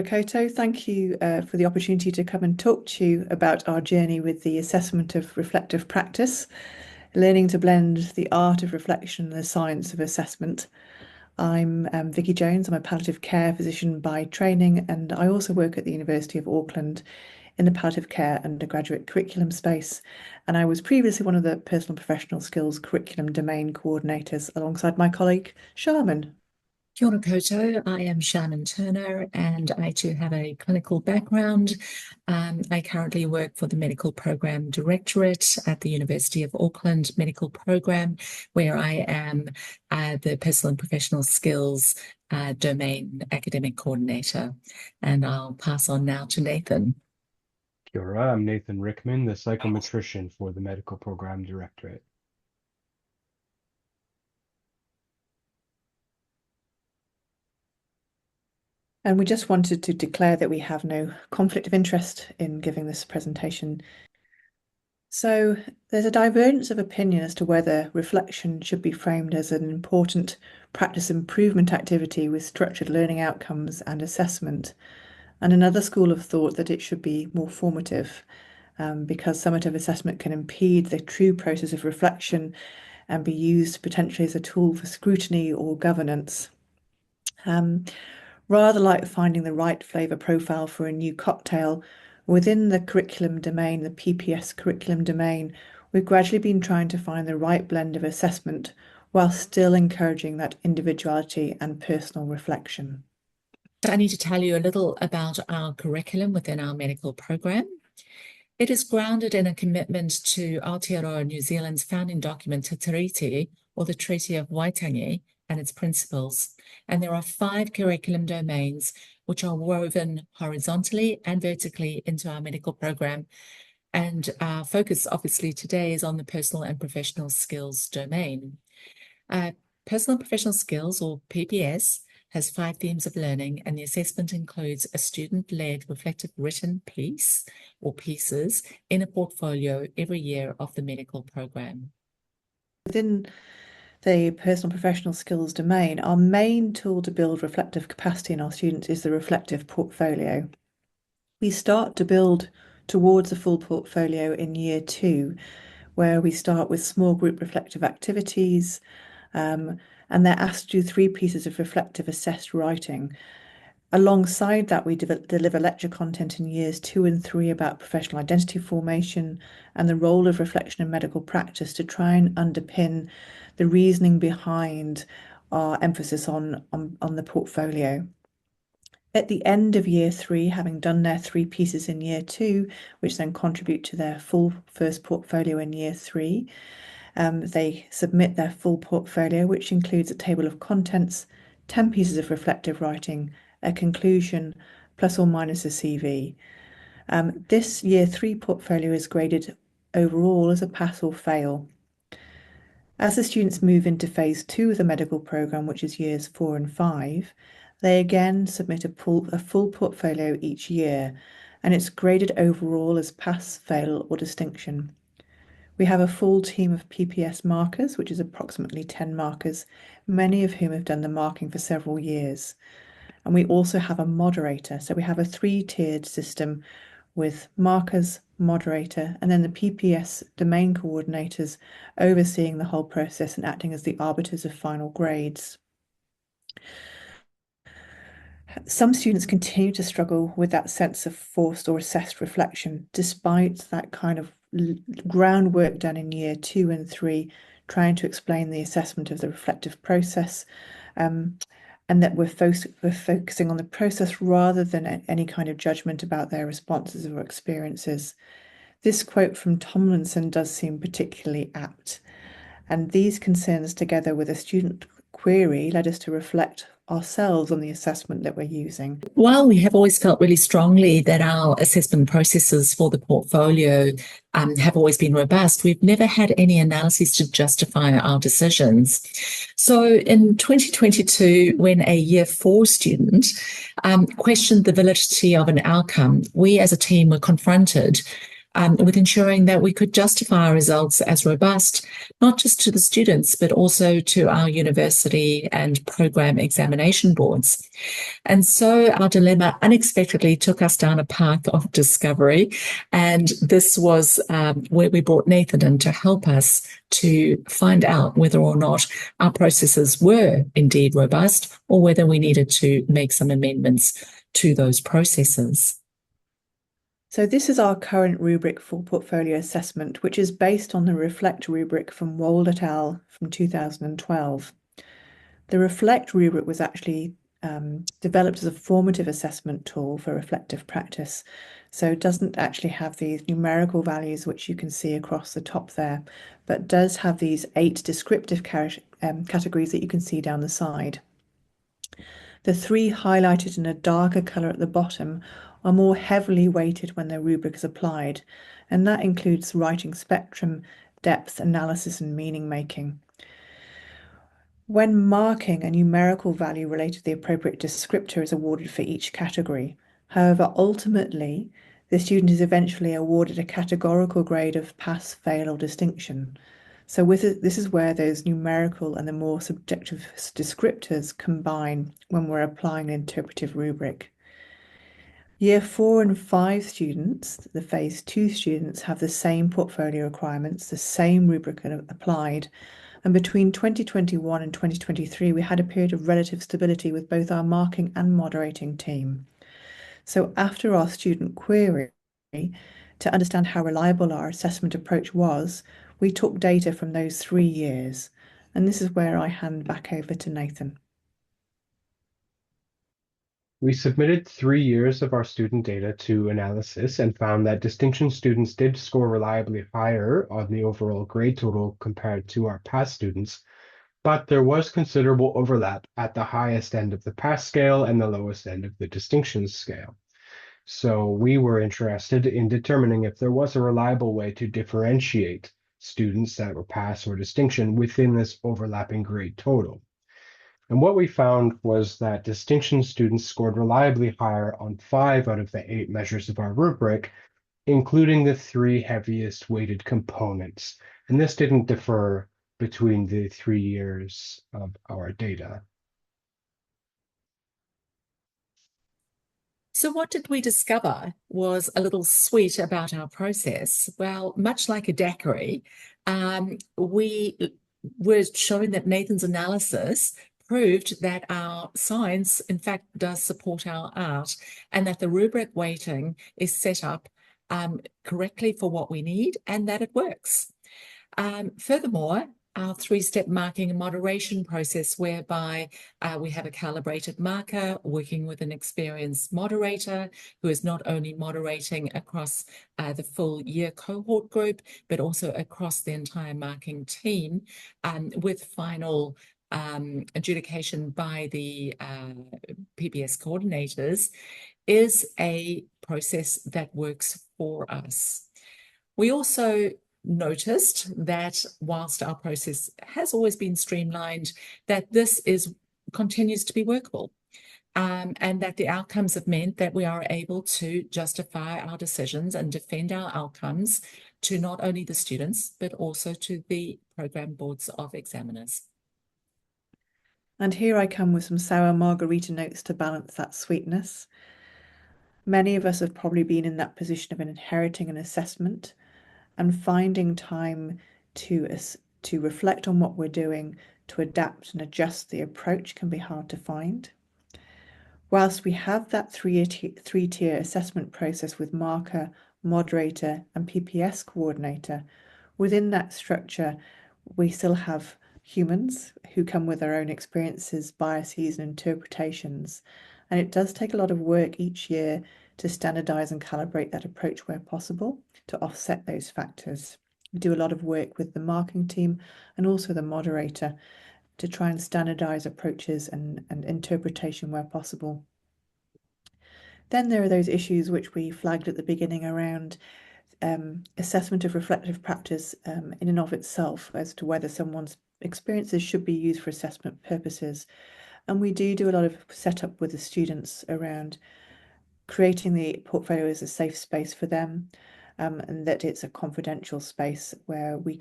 Koto, thank you for the opportunity to come and talk to you about our journey with the assessment of reflective practice, learning to blend the art of reflection and the science of assessment. I'm Vicki Jones. I'm a palliative care physician by training, and I also work at the University of Auckland in the palliative care undergraduate curriculum space. And I was previously one of the personal professional skills curriculum domain coordinators alongside my colleague Sharmyn. Kia ora koutou. I am Sharmyn Turner and I too have a clinical background. I currently work for the Medical Program Directorate at the University of Auckland Medical Program, where I am the Personal and Professional Skills Domain Academic Coordinator. And I'll pass on now to Nathan. Kia ora, I'm Nathan Ryckman, the psychometrician for the Medical Program Directorate. And we just wanted to declare that we have no conflict of interest in giving this presentation. So there's a divergence of opinion as to whether reflection should be framed as an important practice improvement activity with structured learning outcomes and assessment, and another school of thought that it should be more formative, because summative assessment can impede the true process of reflection and be used potentially as a tool for scrutiny or governance. Rather like finding the right flavour profile for a new cocktail, within the curriculum domain, the PPS curriculum domain, we've gradually been trying to find the right blend of assessment while still encouraging that individuality and personal reflection. I need to tell you a little about our curriculum within our medical program. It is grounded in a commitment to Aotearoa New Zealand's founding document, Te Tiriti, or the Treaty of Waitangi, and its principles. And there are 5 curriculum domains which are woven horizontally and vertically into our medical program. And our focus obviously today is on the personal and professional skills domain. Personal and professional skills, or PPS, has 5 themes of learning, and the assessment includes a student-led reflective written piece or pieces in a portfolio every year of the medical program. Within the personal professional skills domain, our main tool to build reflective capacity in our students is the reflective portfolio. We start to build towards a full portfolio in year 2, where we start with small group reflective activities, and they're asked to do 3 pieces of reflective assessed writing. Alongside that, we deliver lecture content in years 2 and 3 about professional identity formation and the role of reflection in medical practice to try and underpin the reasoning behind our emphasis on the portfolio. At the end of year 3, having done their 3 pieces in year 2, which then contribute to their full first portfolio in year 3, they submit their full portfolio, which includes a table of contents, 10 pieces of reflective writing, a conclusion, plus or minus a CV. This year 3 portfolio is graded overall as a pass or fail. As the students move into phase 2 of the medical program, which is years 4 and 5, they again submit a full portfolio each year, and it's graded overall as pass, fail, or distinction. We have a full team of PPS markers, which is approximately 10 markers, many of whom have done the marking for several years. And we also have a moderator. So we have a 3-tiered system with markers, moderator, and then the PPS domain coordinators overseeing the whole process and acting as the arbiters of final grades. Some students continue to struggle with that sense of forced or assessed reflection, despite that kind of groundwork done in year 2 and 3, trying to explain the assessment of the reflective process, and that we're focusing on the process rather than any kind of judgment about their responses or experiences. This quote from Tomlinson does seem particularly apt, and these concerns, together with a student query, led us to reflect ourselves on the assessment that we're using. While we have always felt really strongly that our assessment processes for the portfolio have always been robust, we've never had any analyses to justify our decisions. So in 2022, when a year 4 student questioned the validity of an outcome, we as a team were confronted with ensuring that we could justify our results as robust, not just to the students, but also to our university and program examination boards. And so our dilemma unexpectedly took us down a path of discovery. And this was where we brought Nathan in to help us to find out whether or not our processes were indeed robust or whether we needed to make some amendments to those processes. So this is our current rubric for portfolio assessment, which is based on the Reflect rubric from Wold et al. From 2012. The Reflect rubric was actually developed as a formative assessment tool for reflective practice. So it doesn't actually have these numerical values, which you can see across the top there, but does have these 8 descriptive categories that you can see down the side. The 3 highlighted in a darker colour at the bottom are more heavily weighted when the rubric is applied, and that includes writing spectrum, depth, analysis, and meaning making. When marking, a numerical value related to the appropriate descriptor is awarded for each category. However, ultimately, the student is eventually awarded a categorical grade of pass, fail, or distinction. So this is where those numerical and the more subjective descriptors combine when we're applying an interpretive rubric. Year 4 and 5 students, the Phase 2 students, have the same portfolio requirements, the same rubric applied, and between 2021 and 2023, we had a period of relative stability with both our marking and moderating team. So after our student query, to understand how reliable our assessment approach was, we took data from those 3 years. And this is where I hand back over to Nathan. We submitted 3 years of our student data to analysis and found that distinction students did score reliably higher on the overall grade total compared to our pass students, but there was considerable overlap at the highest end of the pass scale and the lowest end of the distinction scale. So we were interested in determining if there was a reliable way to differentiate students that were pass or distinction within this overlapping grade total. And what we found was that distinction students scored reliably higher on 5 out of the 8 measures of our rubric, including the 3 heaviest weighted components. And this didn't differ between the 3 years of our data. So what did we discover was a little sweet about our process? Well, much like a daiquiri, we were showing that Nathan's analysis proved that our science, in fact, does support our art, and that the rubric weighting is set up correctly for what we need, and that it works. Furthermore, our 3-step marking and moderation process, whereby we have a calibrated marker working with an experienced moderator who is not only moderating across the full year cohort group, but also across the entire marking team, with final adjudication by the PBS coordinators, is a process that works for us. We also noticed that whilst our process has always been streamlined, that this continues to be workable, and that the outcomes have meant that we are able to justify our decisions and defend our outcomes to not only the students, but also to the program boards of examiners. And here I come with some sour margarita notes to balance that sweetness. Many of us have probably been in that position of inheriting an assessment, and finding time to reflect on what we're doing, to adapt and adjust the approach can be hard to find. Whilst we have that three-tier assessment process with marker, moderator, and PPS coordinator, within that structure, we still have humans who come with their own experiences, biases, and interpretations. And it does take a lot of work each year to standardize and calibrate that approach where possible to offset those factors. We do a lot of work with the marking team and also the moderator to try and standardize approaches and interpretation where possible. Then there are those issues which we flagged at the beginning around assessment of reflective practice in and of itself as to whether someone's experiences should be used for assessment purposes. And we do a lot of setup with the students around creating the portfolio as a safe space for them, and that it's a confidential space where we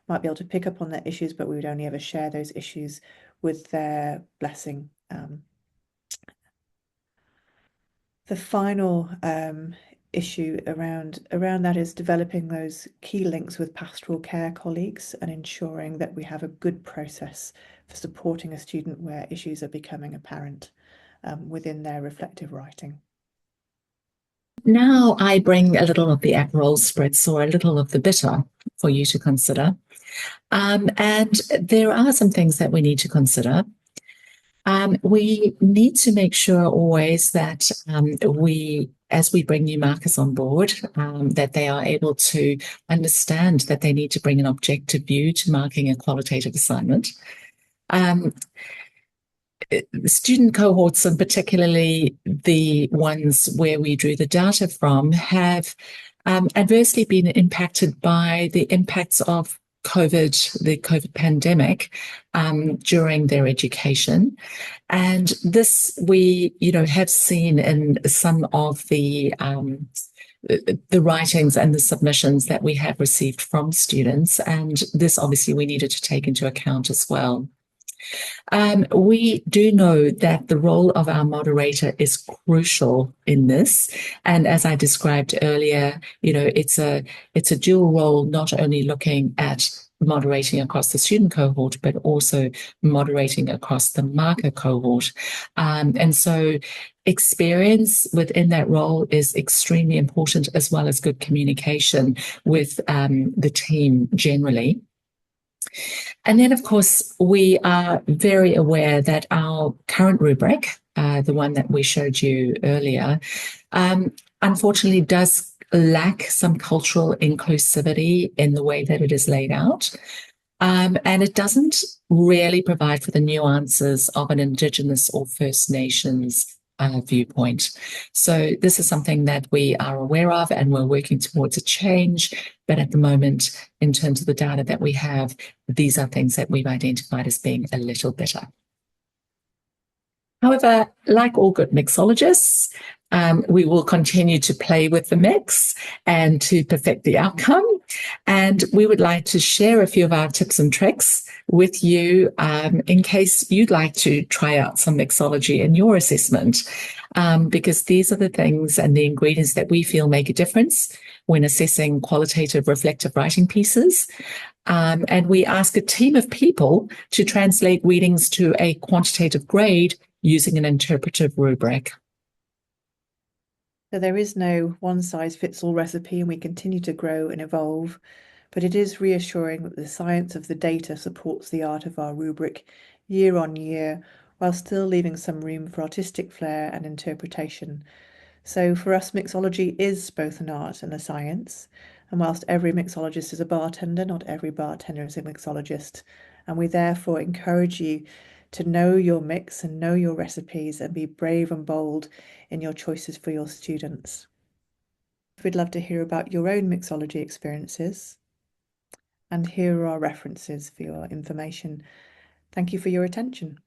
might be able to pick up on their issues, but we would only ever share those issues with their blessing. The final issue around that is developing those key links with pastoral care colleagues and ensuring that we have a good process for supporting a student where issues are becoming apparent within their reflective writing. Now I bring a little of the Aperol spritz or a little of the bitter for you to consider. And there are some things that we need to consider. We need to make sure always that as we bring new markers on board, that they are able to understand that they need to bring an objective view to marking a qualitative assignment. Student cohorts, and particularly the ones where we drew the data from, have adversely been impacted by the impacts of the COVID pandemic during their education. And this we, have seen in some of the writings and the submissions that we have received from students. And this obviously we needed to take into account as well. We do know that the role of our moderator is crucial in this. And as I described earlier, it's a dual role, not only looking at moderating across the student cohort, but also moderating across the marker cohort. And so experience within that role is extremely important, as well as good communication with the team generally. And then, of course, we are very aware that our current rubric, the one that we showed you earlier, unfortunately does lack some cultural inclusivity in the way that it is laid out. And it doesn't really provide for the nuances of an Indigenous or First Nations viewpoint. So this is something that we are aware of, and we're working towards a change. But at the moment, in terms of the data that we have, these are things that we've identified as being a little better. However, like all good mixologists, we will continue to play with the mix and to perfect the outcome. And we would like to share a few of our tips and tricks with you in case you'd like to try out some mixology in your assessment, because these are the things and the ingredients that we feel make a difference when assessing qualitative reflective writing pieces. And we ask a team of people to translate readings to a quantitative grade using an interpretive rubric. So there is no one-size-fits-all recipe, and we continue to grow and evolve, but it is reassuring that the science of the data supports the art of our rubric year on year, while still leaving some room for artistic flair and interpretation. So for us, mixology is both an art and a science, and whilst every mixologist is a bartender, not every bartender is a mixologist, and we therefore encourage you to know your mix and know your recipes and be brave and bold in your choices for your students. We'd love to hear about your own mixology experiences, and here are our references for your information. Thank you for your attention.